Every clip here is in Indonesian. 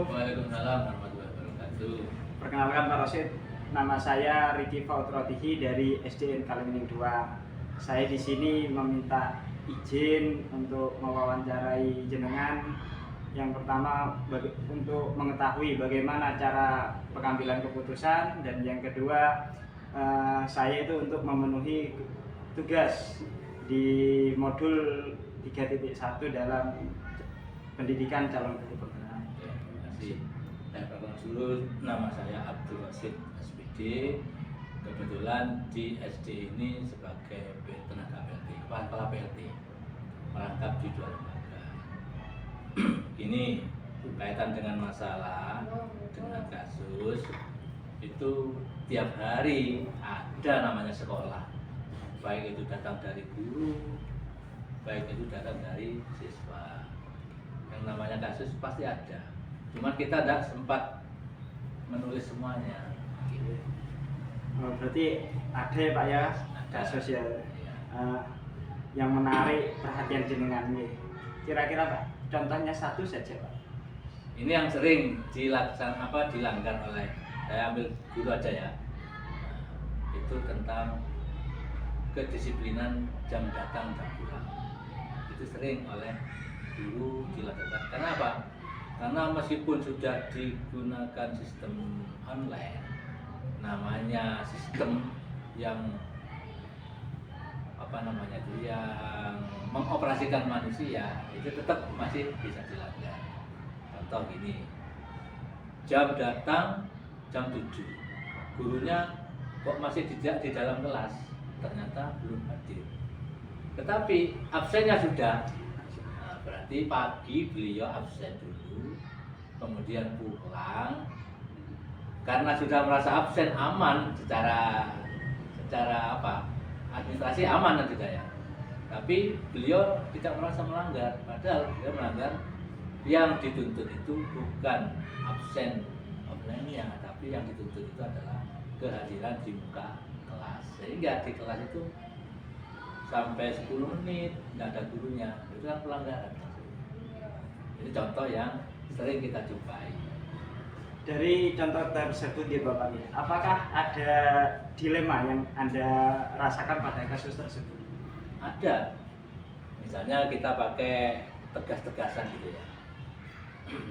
Waalaikumsalam warahmatullahi wabarakatuh. Perkenalkan Pak Rosid, nama saya Riki Fautrotihi dari SDN Kalimening 2. Saya di sini meminta izin untuk mewawancarai jenengan. Yang pertama untuk mengetahui bagaimana cara pengambilan keputusan, dan yang kedua saya itu untuk memenuhi tugas di modul 3.1 dalam pendidikan calon guru. Terima kasih. Saya perkenalkan dulu, nama saya Abdul Rosid SPD. Kebetulan di SD ini sebagai tenaga PLT, kepala PLT, merangkap di 2 lembaga. Ini berkaitan dengan masalah, dengan kasus itu tiap hari ada namanya sekolah, baik itu datang dari guru, baik itu datang dari siswa. Yang namanya kasus pasti ada, cuma kita tidak sempat menulis semuanya gitu. Oh, berarti ada ya Pak ya, kasus ya, yang menarik perhatian jenengan nih. Kira-kira Pak, contohnya satu saja Pak. Ini yang sering dilanggar oleh, saya ambil guru aja ya. Nah, itu tentang kedisiplinan jam datang jam pulang. Itu sering oleh guru dilakukan. Kenapa? Karena meskipun sudah digunakan sistem online, namanya sistem yang yang mengoperasikan manusia, itu tetap masih bisa dilanggar. Contoh gini, jam datang jam 7, gurunya kok masih tidak di dalam kelas, ternyata belum hadir, tetapi absennya sudah. Nah, berarti pagi beliau absen dulu, kemudian pulang, karena sudah merasa absen aman secara administrasi aman nanti saya. Tapi beliau tidak merasa melanggar, padahal beliau melanggar. Yang dituntut itu bukan absen offline-nya, tapi yang dituntut itu adalah kehadiran di muka kelas. Sehingga di kelas itu sampai 10 menit tidak ada gurunya, itu kan pelanggaran. Ini contoh yang sering kita jumpai. Dari contoh tersebut ya Bapak, apakah ada dilema yang Anda rasakan pada kasus tersebut? Ada. Misalnya kita pakai tegas-tegasan gitu ya.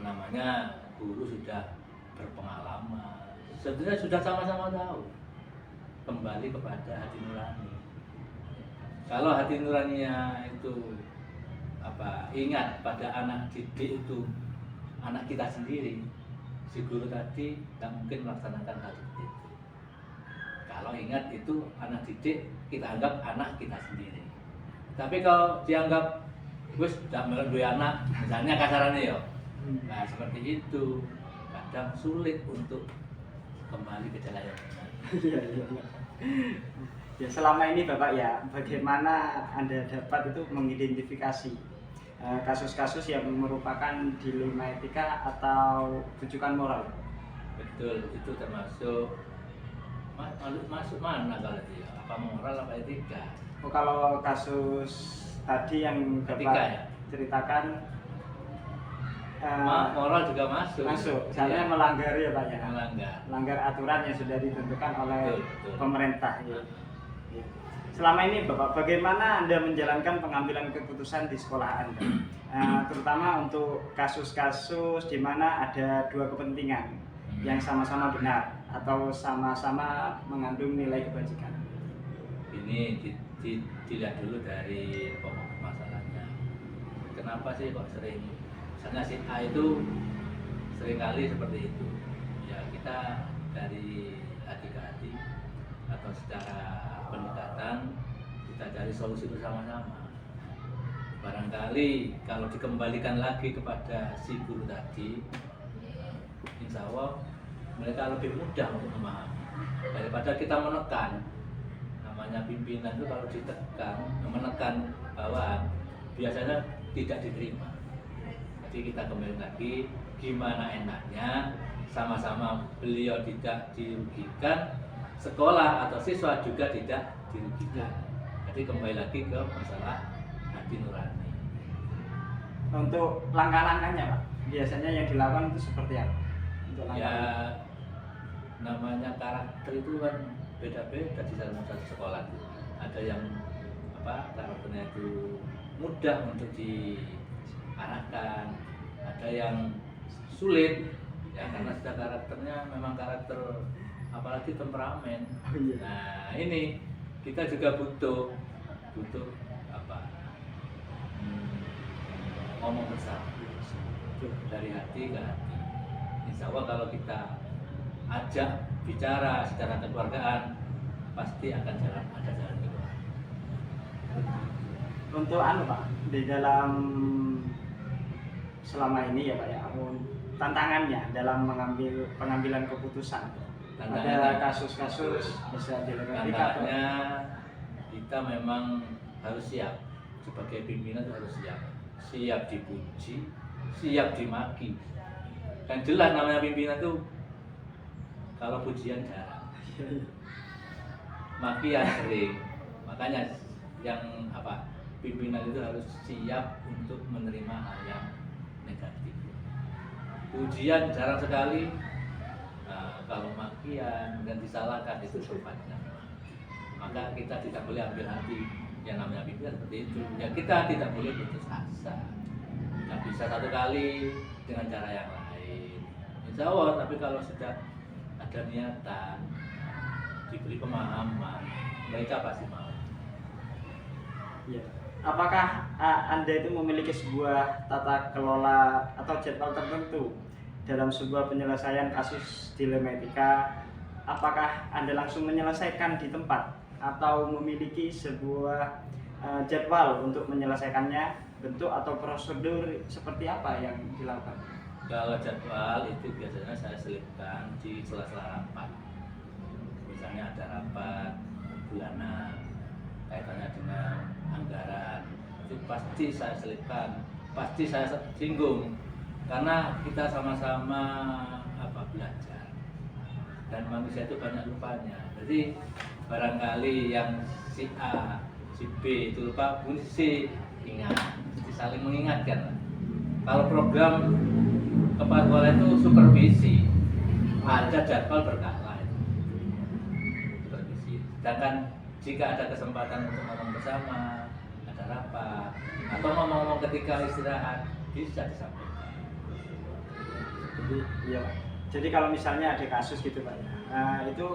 Namanya guru sudah berpengalaman, sebenarnya sudah sama-sama tahu. Kembali kepada hati nurani. Kalau hati nuraninya itu ingat pada anak didik itu anak kita sendiri, si guru tadi tidak mungkin melaksanakan hal seperti itu. Kalau ingat itu anak didik, kita anggap anak kita sendiri. Tapi kalau dianggap wis tidak melalui anak, misalnya kasarannya ya, nah seperti itu kadang sulit untuk kembali ke jalan yang benar. Ya, selama ini Bapak ya, bagaimana Anda dapat itu mengidentifikasi kasus-kasus yang merupakan dilema etika atau rujukan moral? Betul, itu termasuk masuk mana kalau dia? Apa moral apa etika? Oh, kalau kasus tadi yang Bapak Etika, ya? ceritakan, moral juga masuk. misalnya melanggar ya Pak ya, melanggar aturan yang sudah ditentukan oleh betul. Pemerintah ya. Selama ini Bapak, bagaimana Anda menjalankan pengambilan keputusan di sekolah Anda? Terutama untuk kasus-kasus di mana ada dua kepentingan yang sama-sama benar atau sama-sama mengandung nilai kebajikan. Ini dilihat dulu dari pokok masalahnya. Kenapa sih kok sering, misalnya si A itu seringkali seperti itu. Ya kita dari hati ke hati atau secara pendekatan kita cari solusi bersama-sama. Barangkali kalau dikembalikan lagi kepada si guru tadi, insya Allah mereka lebih mudah untuk memahami daripada kita menekan. Namanya pimpinan itu kalau ditekan, menekan bawahan biasanya tidak diterima. Jadi kita kembali lagi, gimana enaknya sama-sama beliau tidak dirugikan, sekolah atau siswa juga tidak dirugikan. Jadi kembali lagi ke masalah hati nurani. Untuk langkah-langkahnya Pak, biasanya yang dilakukan itu seperti apa untuk langkah Ya namanya karakter itu kan beda-beda di dalam satu sekolah itu. Ada yang karakternya itu mudah untuk diarahkan, ada yang sulit ya karena sudah karakternya memang karakter apalagi temperamen. Oh, iya. Nah ini kita juga butuh apa ngomong bersama dari hati ke hati. Insya Allah kalau kita ajak bicara secara kekeluargaan pasti akan ada jalan keluar. Untuk Pak, di dalam selama ini ya Pak ya, tantangannya dalam mengambil pengambilan keputusan. Ada kasus-kasus bisa dilakukan. Tantangannya kita memang harus siap sebagai pimpinan, harus siap dipuji, siap dimaki. Dan jelas namanya pimpinan itu kalau pujian jarang, maki yang sering. Makanya yang pimpinan itu harus siap untuk menerima hal yang negatif. Pujian jarang sekali. Nah, kalau makian dan disalahkan itu sobatnya. Maka kita tidak boleh ambil hati yang namanya pimpinan seperti itu. Ya kita tidak boleh putus asa. Tidak bisa satu kali dengan cara yang lain. Insya Allah, tapi kalau sudah ada niatan, diberi pemahaman, mereka pasti mau. Ya. Apakah Anda itu memiliki sebuah tata kelola atau jadwal tertentu dalam sebuah penyelesaian kasus dilema etika? Apakah Anda langsung menyelesaikan di tempat atau memiliki sebuah jadwal untuk menyelesaikannya? Bentuk atau prosedur seperti apa yang dilakukan? Kalau jadwal itu biasanya saya selipkan di sela-sela rapat. Misalnya ada rapat bulanan kaitannya dengan anggaran, itu pasti saya selipkan, pasti saya singgung karena kita sama-sama belajar dan manusia itu banyak lupanya. Jadi barangkali yang si A, si B itu lupa, pun si ingat, saling mengingatkan. Kalau program kepala sekolah itu supervisi, ada jadwal berkala supervisi. Sedangkan jika ada kesempatan untuk ngomong bersama, ada rapat, atau ngomong-ngomong ketika istirahat, bisa disampaikan. Jadi kalau misalnya ada kasus gitu Pak, itu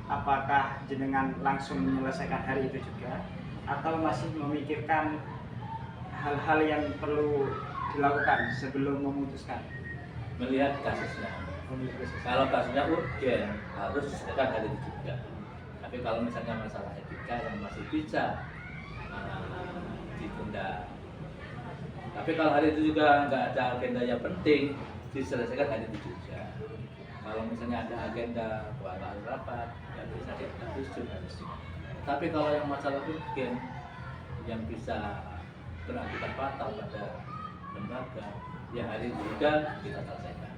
apakah jenengan langsung menyelesaikan hari itu juga, atau masih memikirkan hal-hal yang perlu dilakukan sebelum memutuskan? Melihat kasusnya. Kalau kasusnya urgen, harus diselesaikan hari itu juga. Tapi kalau misalnya masalah etika yang masih bisa ditunda. Tapi kalau hari itu juga nggak ada agenda yang penting, diselesaikan hari itu juga. Kalau misalnya ada agenda buat rapat, ya bisa diatur harusnya. Tapi kalau yang masalah urgen yang bisa berakibat fatal pada lembaga, ya hari itu juga kita selesaikan.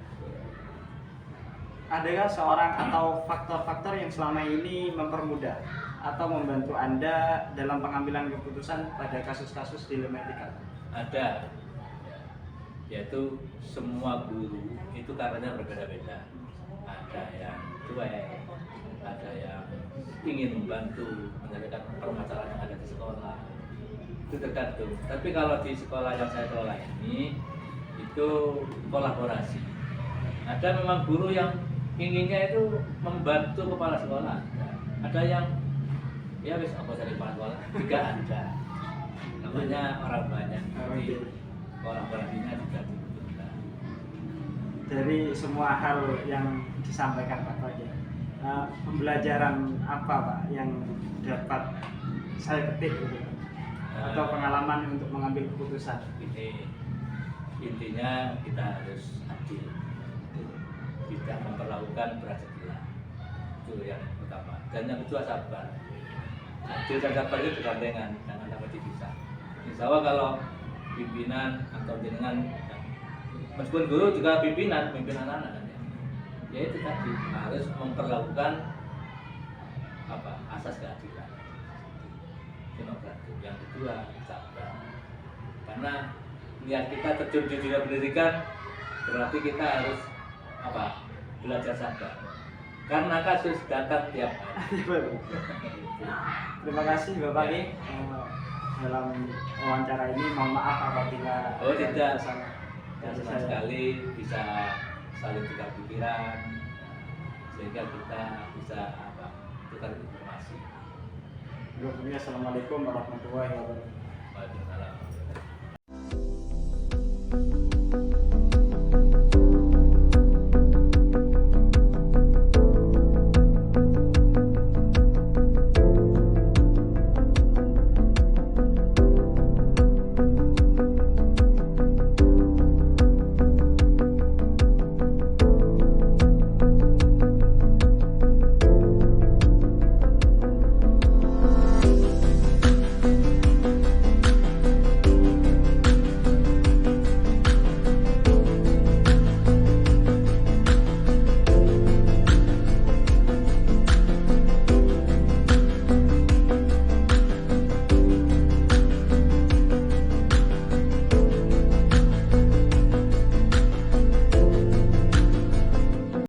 Adakah seorang atau faktor-faktor yang selama ini mempermudah atau membantu Anda dalam pengambilan keputusan pada kasus-kasus dilema etika? Ada, yaitu semua guru itu karakternya berbeda-beda. Ada yang cuek, ada yang ingin membantu menyelesaikan permasalahan yang ada di sekolah. Itu tergantung. Tapi kalau di sekolah yang saya kelola ini itu kolaborasi. Ada memang guru yang inginnya itu membantu kepala sekolah. Ada yang ya wis apa dari kepala sekolah juga ada. Namanya orang banyak. Jadi kolaborasinya juga dibutuhkan. Dari semua hal yang disampaikan Pak Fajar, pembelajaran apa Pak yang dapat saya petik gitu, atau pengalaman untuk mengambil keputusan? Ini intinya kita harus adil, tidak memperlakukan berat sebelah, itu yang utama. Dan yang kedua sabar. Adil dan sabar itu bergandengan, jangan dapat dipisah. Insya Allah kalau pimpinan atau jenengan, meskipun guru juga pimpinan anak-anak kan ya itu tadi harus memperlakukan asas keadilan. Itu nomor satu. Yang kedua sabar, karena niat kita terjun di dunia pendidikan berarti kita harus apa? Belajar sabar. Karena kasus datang tiap hari. Terima kasih Bapak Ya. Ki dalam wawancara ini. Mohon maaf apabila Oh, tidak. kesalahan Dan dari senang saya. sekali bisa saling tukar pikiran sehingga kita bisa apa? Tukar informasi. Assalamualaikum warahmatullahi wabarakatuh. Waduh.